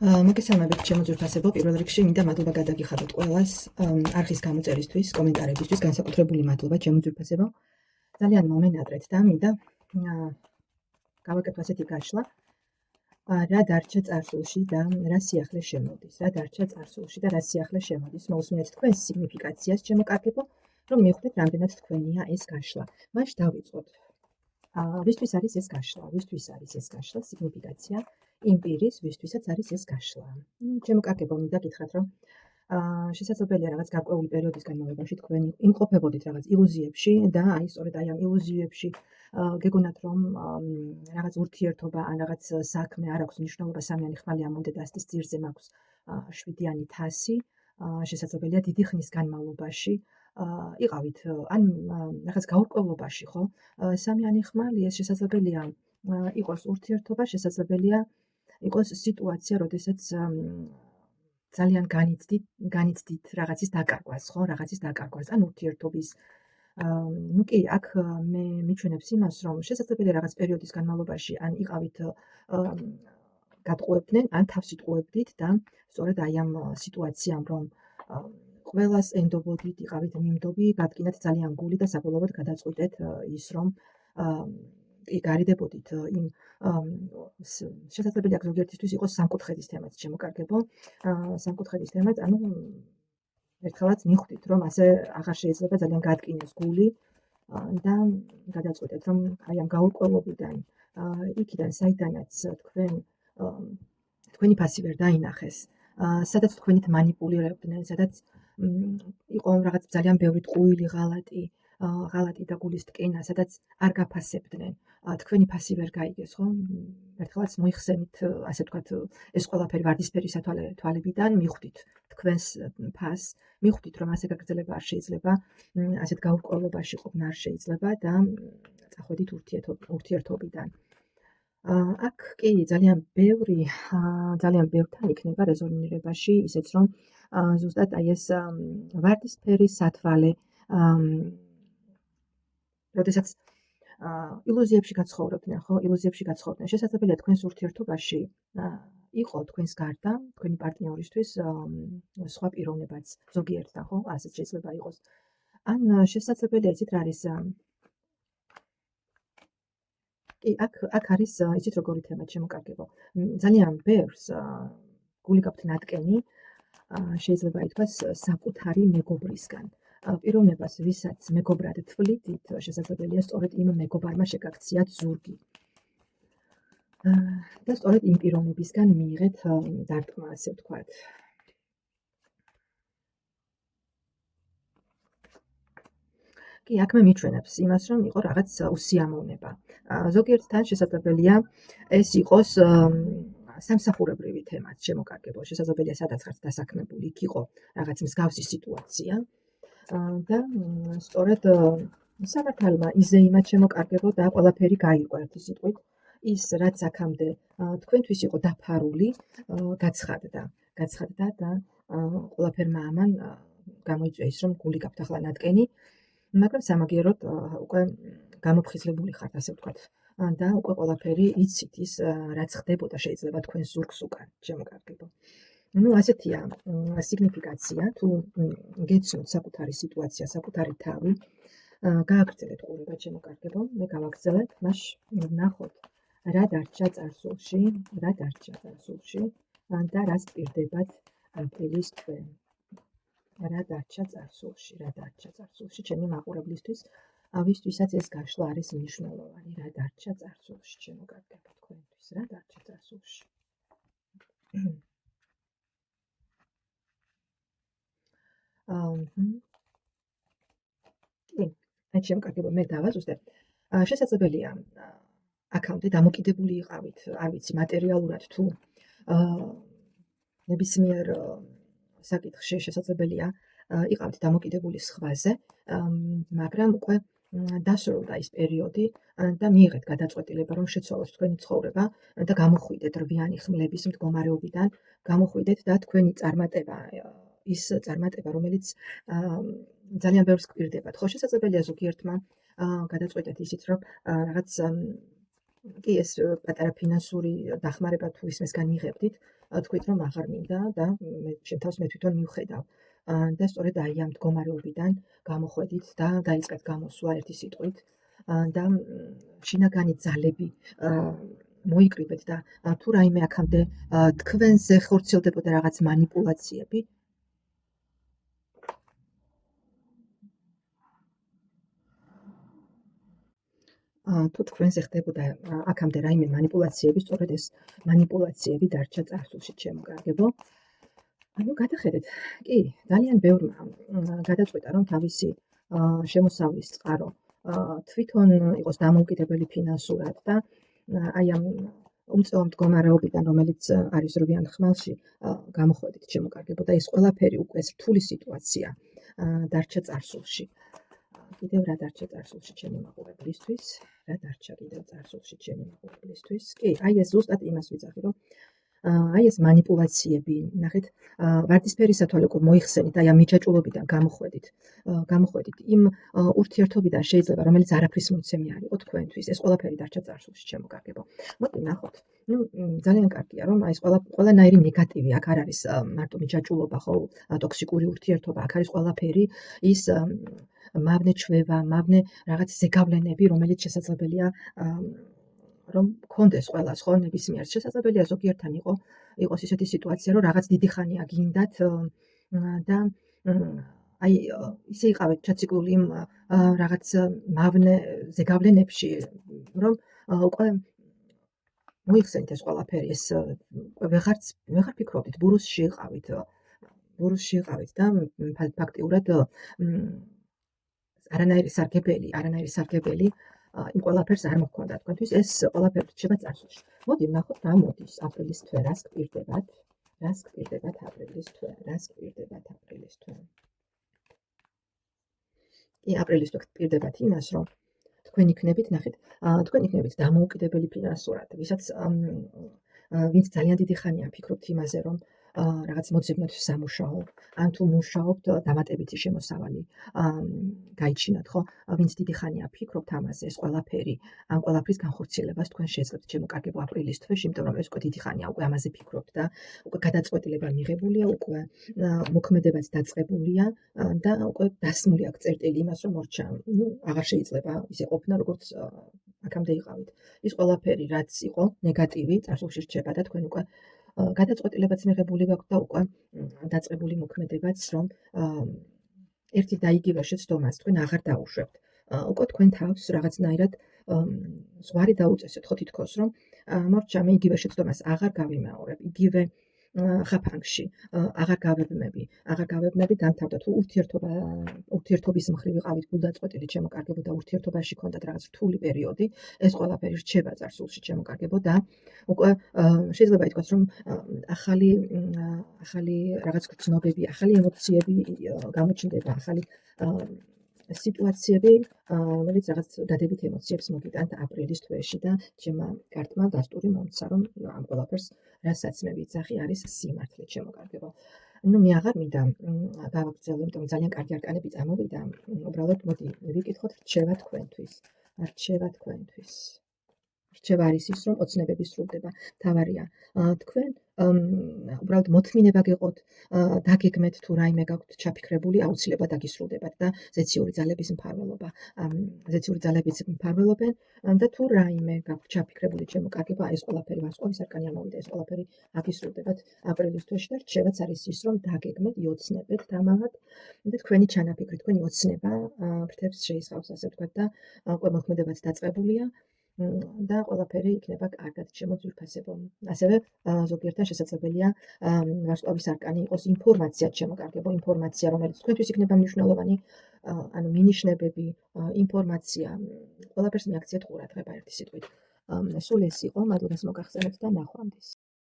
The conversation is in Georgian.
მოგესალმებით ჩემო ძვირფასებო, პირველ რიგში მინდა მადლობა გადაგიხადოთ ყველას არხის გამოწერისთვის, კომენტარებისთვის, განსაკუთრებული მადლობა ჩემო ძვირფასებო. ძალიან მომენატრეთ და მინდა გავაკეთო ასეთი გაშლა, რა დარჩა წარსულში და რა სიახლე შემოდის. რა დარჩა წარსულში და რა სიახლე შემოდის. მოусმინეთ თქვენს სიგნიფიკაციას ჩემო კარგებო, რომ მივხვდეთ რამდენად თქვენია ეს გაშლა. მაშ დავიწყოთ. ვისთვის არის ეს გაშლა? ვისთვის არის ეს გაშლა? სიგნიფიკაცია იმ პირის, ვისთვისაც არის ეს გაშლა. ჩემო კარგებო, მინდა გითხრათ, რომ შესაძლებელია რაღაც გარკვეული პერიოდის განმავლობაში თქვენ იმყოფებოდით რაღაც ილუზიებში და აი სწორედ აი ამ ილუზიებში გეგონათ, რომ რაღაც ურთიერთობა ან რაღაც საქმე არ აქვს მნიშვნელობა, სამიანი ხმალი ამონდე და ასეთის ძირზე მაქვს 7-იანი თასი, შესაძლებელია დიდი ხნის განმავლობაში იყავით ან რაღაც გაურკვევლობაში, ხო? სამიანი ხმალი ეს შესაძლებელია იყოს ურთიერთობა, შესაძლებელია იყოს სიტუაცია, როდესაც ძალიან განიცდით რაღაცის დაკარგვას, ხო, რაღაცის დაკარგვას, ან ურთიერთობის. ნუ კი, აქ მე მიჩვენებს იმას, რომ შესაძლებელია რაღაც პერიოდის განმავლობაში ან იყავით გატყუებდნენ, ან თავს იტყუებდით და სწორედ აი ამ სიტუაციამ, რომ ყველას ენდობოდით, იყავით მიმდობი, გადგინათ ძალიან გული და საბოლოოდ გადაწყვიტეთ ის, რომ გარიდებოდით იმ შესაძლებელია ზოგიერთისთვის იყოს სამკუთხედის თემაც, ჩემო კარგებო. სამკუთხედის თემაც, ანუ ერთხელაც მიხვდით, რომ ასე აღარ შეიძლება ძალიან გადგინეს გული და გადაწყვეტეთ, რომ აი ამ გაურკვევლობიდან, იქიდან საიდანაც თქვენი ფასი ვერ დაინახეს, სადაც თქვენით მანიპულირებდნენ, სადაც იყო რაღაც ძალიან ბევრი ტყუილი ღალატი და გულის ტკინა, სადაც არ გაფასებდნენ, თქვენი ფასი ვერ გაიგეს, ხო? ერთხელაც მოიხსენით, ასე ვთქვათ, ეს ყველაფერი ვარდისფერი თვალებიდან მიხვდით თქვენს ფასს, მიხვდით, რომ ასე გაგრძელება არ შეიძლება, ასეთ გაურკვევლობაში ყოფნა არ შეიძლება და წახვედით ურთიერთობიდან. აქ კი ძალიან ბევრთან იქნება რეზონირებაში, ისეც რომ ზუსტად აი ეს ვარდისფერი სათვალე, როდესაც ილუზიებში გაცხოვრობდნენ, ხო? ილუზიებში გაცხოვრობდნენ. შესაძლებელია თქვენს ურთიერთობაში იყო თქვენს გარდა, თქვენი პარტნიორისთვის სხვა პიროვნებაც ზოგიერთთან, ხო? ასეც შეიძლება იყოს. ან შესაძლებელია იცით რა არის? კი, აქ არის იცით როგორი თემა, ჩემო კარგებო. ძალიან ბევრს გული გაქვთ ნატკენი, შეიძლება ითქვას საკუთარი მეგობრისგან. პიროვნებას, ვისაც მეგობრად თვლიდით, შესაძლებელია სწორედ იმ მეგობარმა შეგაქციათ ზურგი. და სწორედ იმ პიროვნებისგან მიიღეთ დარტყმა, ასე ვთქვათ. კი, აქ მე მიჩვენებს იმას, რომ იყო რაღაც უსიამოვნება. ზოგიერთთან შესაძლებელია ეს იყოს სამსახურებრივი თემაც, ჩემო კარგებო. შესაძლებელია სადაც ხართ დასაქმებული, იქ იყო რაღაც მსგავსი სიტუაცია. და სწორედ სამართალმა იზეიმა, ჩემო კარგებო, და ყველაფერი გაირკვა ერთი სიტყვით. ის რაც აქამდე თქვენთვის იყო დაფარული, გაცხადდა და ყველაფერმა ამან გამოიწვია ის, რომ გული გაქვთ ახლა ნატკენი, მაგრამ სამაგიეროდ უკვე გამოფხიზლებული ხართ, ასე ვთქვათ. და უკვე ყველაფერი იცით ის, რაც ხდებოდა შეიძლება თქვენს ზურგს უკან, ჩემო კარგებო. ნუ ასეთია სიგნიფიკაცია, თუ გეცნოთ საკუთარი სიტუაცია, საკუთარი თავი, გააგრძელეთ ყურება, ჩემო კარგებო, მე გავაგრძელებ, მაშ ვნახოთ რა დარჩა წარსულში და რას პირდებათ აპრილის თვე. რა დარჩა წარსულში, ჩემი მაყურებლისთვის, ვისთვისაც ეს გაშლა არის მნიშვნელოვანი, რა დარჩა წარსულში, ჩემო კარგებო, თქვენთვის, რა დარჩა წარსულში. კი, აი ჩემო კარგებო, მე დავაზუსტებ. შესაძლებელია აქამდე დამოკიდებული იყავით, არ ვიცი, მატერიალურად თუ ნებისმიერ საკითხში შესაძლებელია იყავით დამოკიდებული სხვაზე, მაგრამ უკვე დასრულდა ის პერიოდი და მიიღეთ გადაწყვეტილება, რომ შეცვალოთ თქვენი ცხოვრება და გამოხვიდეთ რვიანი ხმლების მდგომარეობიდან, გამოხვიდეთ და თქვენი წარმატება, ის წარმატება, რომელიც ძალიან ბევრს გვირდებათ. ხო, შესაძლებელია ზოგიერთმა გადაწყვეტეთ ისიც, რომ რაღაც კი ეს პატარა ფინანსური დახმარება თუ ისმისგან მიღებდით, თქვით რომ აღარ მინდა და შენ თავს მე თვითონ მივხედავ. და სწორედ აი ამ მდგომარეობიდან გამოხვედით და დაიწყეთ გამოსვლა ერთი სიტყვით და შინაგანი ძალები მოიკრიბეთ და თუ რაიმე აქამდე თქვენზე ხორციელდებოდა რაღაც მანიპულაციები, თუ თქვენზე ხდებოდა აქამდე რაიმე მანიპულაციები, სწორედ ეს მანიპულაციები დარჩა წარსულში, ჩემო კარგებო. ანუ გადახედეთ, კი, ძალიან ბევრმა გადაწყვიტა, რომ თავისი შემოსავლის წყარო თვითონ იყოს დამოუკიდებელი ფინანსურად და აი ამ უმწვევ მდგომარეობიდან, რომელიც არის რვიან ხმალში, გამოხვედით, ჩემო კარგებო, და ეს ყველაფერი უკვე ეს რთული სიტუაცია დარჩა წარსულში. კიდევ რა დარჩა წარსულში ჩემი მაყურებლისთვის? რა დარჩა კიდევ წარსულში ჩემი მაყურებლისთვის? კი, აი ეს ზუსტად იმას ვიძახი, რომ აი ეს მანიპულაციები, ნახეთ, ვარდისფერი სათვალე უკვე მოიხსენით, აი ამ მიჯაჭვულობიდან გამოხვედით იმ ურთიერთობიდან შეიძლება, რომელიც არაფრის მომცემი არ იყო თქვენთვის, ეს ყველაფერი დარჩა წარსულში, ჩემო კარგებო. მოდი ნახოთ. ნუ ძალიან კარგია, რომ აი ეს ყველანაირი ნეგატივი, აქ არ არის მარტო მიჯაჭვულობა, ხო, ტოქსიკური ურთიერთობა, აქ არის ყველაფერი ის მავნე ჩვევა, მავნე რაღაც ზეგავლენები, რომელიც შესაძლებელია რომ გქონდეს ყველას, ხო, ნებისმიერ შესაძლებელია ზოგიერთთან იყოს ისეთი სიტუაცია, რომ რაღაც დიდი ხანია გინდათ და აი ისე იყავით ჩაციკლული იმ რაღაც მავნე ზეგავლენებში, რომ უკვე მოიხსენით ეს ყველაფერი, ეს ვეღარ ფიქრობდით, ბურუსში იყავით და ფაქტიურად არანაირი სარგებელი იმ ყველაფერს არ მოჰქონდა თქვენთვის, ეს ყველაფერი რჩება წარსულში. მოდი ვნახოთ რა მოდის აპრილის თვე, რას გპირდებათ აპრილის თვე. კი, აპრილის თვე გპირდებათ იმას, რომ თქვენ იქნებით, ნახეთ, თქვენ იქნებით დამოუკიდებელი ფინანსურად, ვინც ძალიან დიდი ხანია ფიქრობთ იმაზე, რომ რაღაც მოძებნოთ სამუშაო, ან თუ მუშაობთ დამატებითი შემოსავალი გაიჩინოთ, ხო? ვინც დიდი ხანია ფიქრობთ ამაზე, ეს ყველაფერი, ამ ყველაფრის განხორციელებას თქვენ შეძლებთ, ჩემო კარგებო, აპრილის თვეში, იმიტომ რომ ეს უკვე დიდი ხანია, უკვე ამაზე ფიქრობთ და უკვე გადაწყვეტილება მიღებულია, უკვე მოქმედებაც დაწყებულია და უკვე დასმული აქვს წერტილი იმას, რომ მორჩა, ნუ აღარ შეიძლება ისე ყოფნა, როგორც აქამდე იყავით. ის ყველაფერი, რაც იყო ნეგატივი, წარსულში რჩება და თქვენ უკვე გადაწყვეტილებაც მიღებული გაქვთ და უკვე დაწყებული მოქმედებაც, რომ ერთი და იგივე შეცდომას თქვენ აღარ დაუშვებთ. უკვე თქვენ თავს რაღაცნაირად ზღვარი დაუწესეთ, ხო, თითქოს, რომ მორჩა, მე იგივე შეცდომას აღარ გავიმეორებ, იგივე ხაფანგში აღარ გავებმები, დამთავრდა. თუ ურთიერთობის მხრივ ვიყავით გულდაწყვეტილი, ჩემო კარგებო, და ურთიერთობაში ქონდათ რაღაც რთული პერიოდი, ეს ყველაფერი რჩება წარსულში, ჩემო კარგებო, და უკვე შეიძლება ითქვას, რომ ახალი რაღაც გრძნობები, ახალი ემოციები გამოჩნდება, ახალი სიტუაციები, რომელიც რაღაც დადებით ემოციებს მოგიტანთ აპრილის თვეში და ჩემმა კარტმა დასტური მომცა, რომ ამ ყველაფერს რასაც მე ვიძახი, არის სიმართლე, ჩემო კარგებო. ნუ მე აღარ მინდა გავაგრძელო, იმიტომ ძალიან კარგი არკანები წამოვიდა. უბრალოდ მოდი ვიკითხოთ რჩევა თქვენთვის. რჩევა არის ის, რომ ოცნებები სრულდება. თავარია, თქვენ უბრალოდ მოთმინება გეყოთ, დაგეგმეთ თუ რაიმე გაქვთ ჩაფიქრებული, აუცილებლად დაგისრულდებათ და ზეციური ძალების მფარველობენ და თუ რაიმე გაქვთ ჩაფიქრებული, ჩემო კარგებო, ეს ყველაფერი ვარსკვლავის არკანი ამოვიდა, ეს ყველაფერი აგისრულდებათ აპრილის თვეში და რჩევაც არის ის, რომ დაგეგმეთ, იოცნებეთ დამავად და თქვენი ჩანაფიქრი, თქვენი ოცნება ფრთებს შეისხავს, ასე ვთქვათ, და უკვე მოქმედებაც დაწყებულია და ყველაფერი იქნება კარგად, ჩემო ძვირფასებო. ასევე ზოგიერთთან შესაძლებელია ვარსკვლავის არკანი იყოს ინფორმაცია, ჩემო კარგებო, ინფორმაცია, რომელიც თქვენთვის იქნება მნიშვნელოვანი, ანუ მინიშნებები, ინფორმაცია, ყველაფერს მიაქციეთ ყურადღება, ერთი სიტყვით. სულ ეს იყო, მადლობას მოგახსენებთ და ნახვამდის.